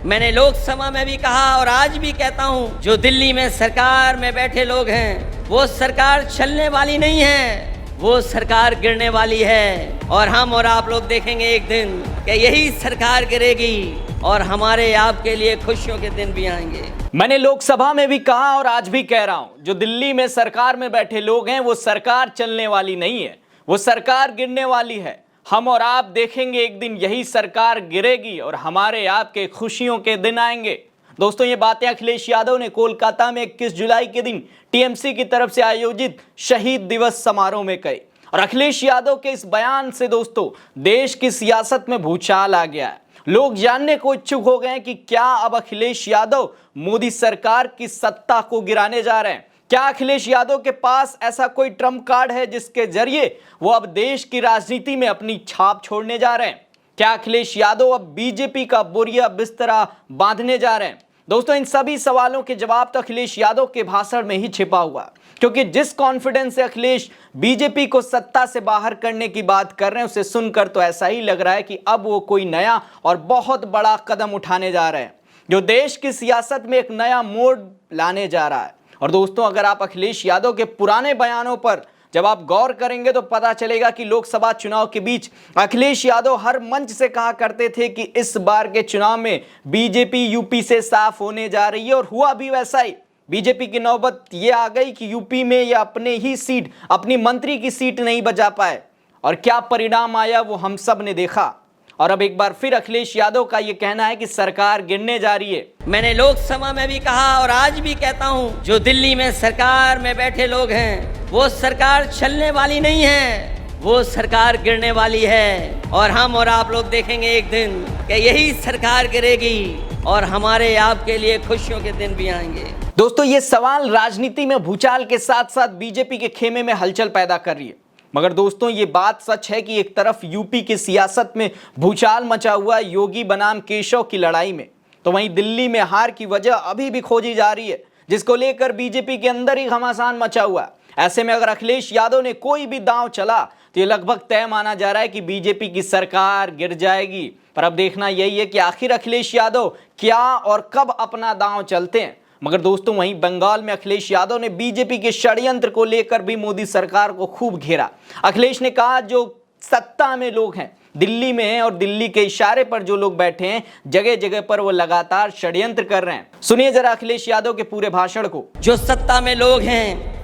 मैंने लोकसभा में भी कहा और आज भी कहता हूं, जो दिल्ली में सरकार में बैठे लोग हैं वो सरकार चलने वाली नहीं है, वो सरकार गिरने वाली है। और हम और आप लोग देखेंगे एक दिन कि यही सरकार गिरेगी और हमारे आपके लिए खुशियों के दिन भी आएंगे। मैंने लोकसभा में भी कहा और आज भी कह रहा हूं, जो दिल्ली में सरकार में बैठे लोग हैं वो सरकार चलने वाली नहीं है, वो सरकार गिरने वाली है। हम और आप देखेंगे एक दिन यही सरकार गिरेगी और हमारे आपके खुशियों के दिन आएंगे। दोस्तों, ये बातें अखिलेश यादव ने कोलकाता में 21 जुलाई के दिन टीएमसी की तरफ से आयोजित शहीद दिवस समारोह में कही। और अखिलेश यादव के इस बयान से दोस्तों देश की सियासत में भूचाल आ गया है। लोग जानने को इच्छुक हो गए हैं कि क्या अब अखिलेश यादव मोदी सरकार की सत्ता को गिराने जा रहे हैं। क्या अखिलेश यादव के पास ऐसा कोई ट्रम्प कार्ड है जिसके जरिए वो अब देश की राजनीति में अपनी छाप छोड़ने जा रहे हैं। क्या अखिलेश यादव अब बीजेपी का बोरिया बिस्तरा बांधने जा रहे हैं। दोस्तों, इन सभी सवालों के जवाब तो अखिलेश यादव के भाषण में ही छिपा हुआ, क्योंकि जिस कॉन्फिडेंस से अखिलेश बीजेपी को सत्ता से बाहर करने की बात कर रहे हैं उसे सुनकर तो ऐसा ही लग रहा है कि अब वो कोई नया और बहुत बड़ा कदम उठाने जा रहे हैं जो देश की सियासत में एक नया मोड़ लाने जा रहा है। और दोस्तों, अगर आप अखिलेश यादव के पुराने बयानों पर जब आप गौर करेंगे तो पता चलेगा कि लोकसभा चुनाव के बीच अखिलेश यादव हर मंच से कहा करते थे कि इस बार के चुनाव में बीजेपी यूपी से साफ होने जा रही है, और हुआ भी वैसा ही। बीजेपी की नौबत ये आ गई कि यूपी में ये अपने ही सीट, अपनी मंत्री की सीट नहीं बचा पाए, और क्या परिणाम आया वो हम सब ने देखा। और अब एक बार फिर अखिलेश यादव का ये कहना है कि सरकार गिरने जा रही है। मैंने लोकसभा में भी कहा और आज भी कहता हूं, जो दिल्ली में सरकार में बैठे लोग हैं वो सरकार चलने वाली नहीं है, वो सरकार गिरने वाली है। और हम और आप लोग देखेंगे एक दिन कि यही सरकार गिरेगी और हमारे आपके लिए खुशियों के दिन भी आएंगे। दोस्तों, ये सवाल राजनीति में भूचाल के साथ साथ बीजेपी के खेमे में हलचल पैदा कर रही है। मगर दोस्तों, ये बात सच है कि एक तरफ यूपी की सियासत में भूचाल मचा हुआ योगी बनाम केशव की लड़ाई में, तो वहीं दिल्ली में हार की वजह अभी भी खोजी जा रही है, जिसको लेकर बीजेपी के अंदर ही घमासान मचा हुआ है। ऐसे में अगर अखिलेश यादव ने कोई भी दांव चला तो ये लगभग तय माना जा रहा है कि बीजेपी की सरकार गिर जाएगी। पर अब देखना यही है कि आखिर अखिलेश यादव क्या और कब अपना दांव चलते हैं। मगर दोस्तों, वहीं बंगाल में अखिलेश यादव ने बीजेपी के षड्यंत्र को लेकर भी मोदी सरकार को खूब घेरा। अखिलेश ने कहा, जो सत्ता में लोग हैं दिल्ली में हैं और दिल्ली के इशारे पर जो लोग बैठे हैं जगह जगह पर वो लगातार षड्यंत्र कर रहे हैं। सुनिए जरा अखिलेश यादव के पूरे भाषण को। जो सत्ता में लोग हैं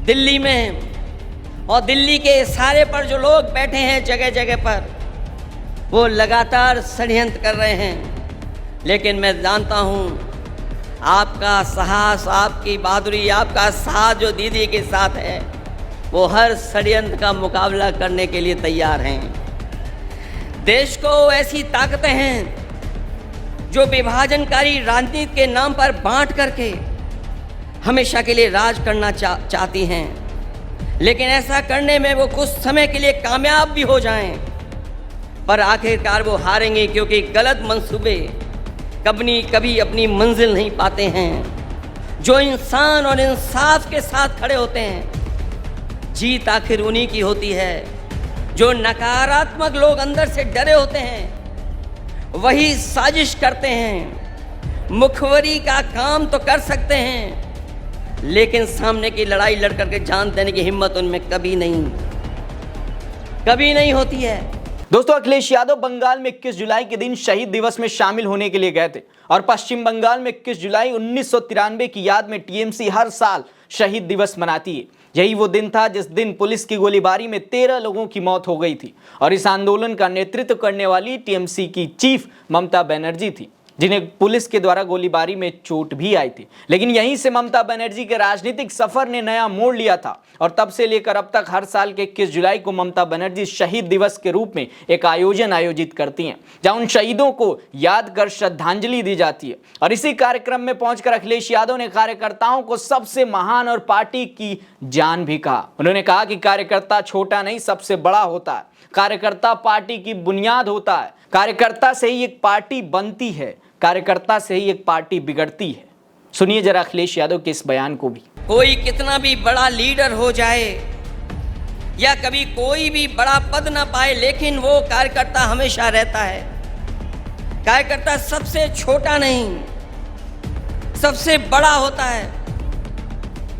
दिल्ली में और दिल्ली के इशारे पर जो लोग बैठे हैं जगह जगह पर, वो लगातार षड्यंत्र कर रहे हैं। लेकिन मैं जानता हूं आपका साहस, आपकी बहादुरी, आपका साथ जो दीदी के साथ है, वो हर षड्यंत्र का मुकाबला करने के लिए तैयार हैं। देश को ऐसी ताकतें हैं जो विभाजनकारी राजनीति के नाम पर बांट करके हमेशा के लिए राज करना चाहती हैं, लेकिन ऐसा करने में वो कुछ समय के लिए कामयाब भी हो जाएं, पर आखिरकार वो हारेंगे, क्योंकि गलत मंसूबे कभी अपनी मंजिल नहीं पाते हैं। जो इंसान और इंसाफ के साथ खड़े होते हैं, जीत आखिर उन्हीं की होती है। जो नकारात्मक लोग अंदर से डरे होते हैं वही साजिश करते हैं। मुखबरी का काम तो कर सकते हैं, लेकिन सामने की लड़ाई लड़ करके जान देने की हिम्मत उनमें कभी नहीं होती है। दोस्तों, अखिलेश यादव बंगाल में 21 जुलाई के दिन शहीद दिवस में शामिल होने के लिए गए थे, और पश्चिम बंगाल में 21 जुलाई 1993 की याद में टीएमसी हर साल शहीद दिवस मनाती है। यही वो दिन था जिस दिन पुलिस की गोलीबारी में 13 लोगों की मौत हो गई थी, और इस आंदोलन का नेतृत्व करने वाली टीएमसी की चीफ ममता बनर्जी थी, जिन्हें पुलिस के द्वारा गोलीबारी में चोट भी आई थी। लेकिन यहीं से ममता बनर्जी के राजनीतिक सफर ने नया मोड़ लिया था, और तब से लेकर अब तक हर साल के 21 जुलाई को ममता बनर्जी शहीद दिवस के रूप में एक आयोजन आयोजित करती हैं, जहां उन शहीदों को याद कर श्रद्धांजलि दी जाती है। और इसी कार्यक्रम में पहुंचकर अखिलेश यादव ने कार्यकर्ताओं को सबसे महान और पार्टी की जान भी कहा। उन्होंने कहा कि कार्यकर्ता छोटा नहीं, सबसे बड़ा होता है। कार्यकर्ता पार्टी की बुनियाद होता है। कार्यकर्ता से ही एक पार्टी बनती है, कार्यकर्ता से ही एक पार्टी बिगड़ती है। सुनिए जरा अखिलेश यादव के इस बयान को भी। कोई कितना भी बड़ा लीडर हो जाए या कभी कोई भी बड़ा पद ना पाए, लेकिन वो कार्यकर्ता हमेशा रहता है। कार्यकर्ता सबसे छोटा नहीं, सबसे बड़ा होता है।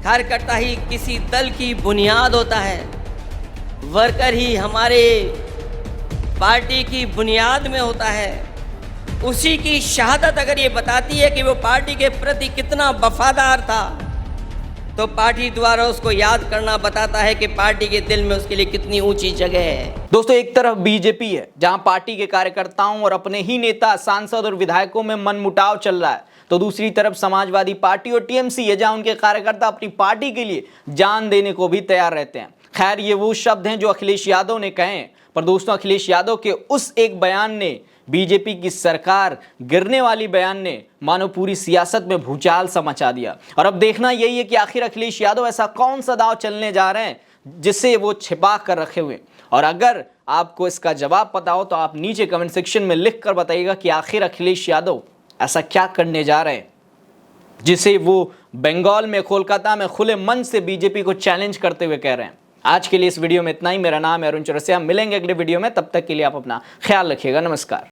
कार्यकर्ता ही किसी दल की बुनियाद होता है। वर्कर ही हमारे पार्टी की बुनियाद में होता है। उसी की शहादत अगर ये बताती है कि वो पार्टी के प्रति कितना वफादार था, तो पार्टी द्वारा उसको याद करना बताता है कि पार्टी के दिल में उसके लिए कितनी ऊंची जगह है। दोस्तों, एक तरफ बीजेपी है जहां पार्टी के कार्यकर्ताओं और अपने ही नेता, सांसद और विधायकों में मनमुटाव चल रहा है, तो दूसरी तरफ समाजवादी पार्टी और टीएमसी है जहां उनके कार्यकर्ता अपनी पार्टी के लिए जान देने को भी तैयार रहते हैं। खैर, ये वो शब्द हैं जो अखिलेश यादव ने कहे हैं, पर दोस्तों अखिलेश यादव के उस एक बयान ने, बीजेपी की सरकार गिरने वाली बयान ने मानो पूरी सियासत में भूचाल सा मचा दिया। और अब देखना यही है कि आखिर अखिलेश यादव ऐसा कौन सा दांव चलने जा रहे हैं जिसे वो छिपा कर रखे हुए। और अगर आपको इसका जवाब पता हो तो आप नीचे कमेंट सेक्शन में लिख कर बताइएगा कि आखिर अखिलेश यादव ऐसा क्या करने जा रहे हैं जिसे वो बंगाल में, कोलकाता में खुले मन से बीजेपी को चैलेंज करते हुए कह रहे हैं। आज के लिए इस वीडियो में इतना ही। मेरा नाम है अरुण चौरसिया। मिलेंगे अगले वीडियो में, तब तक के लिए आप अपना ख्याल रखिएगा। नमस्कार।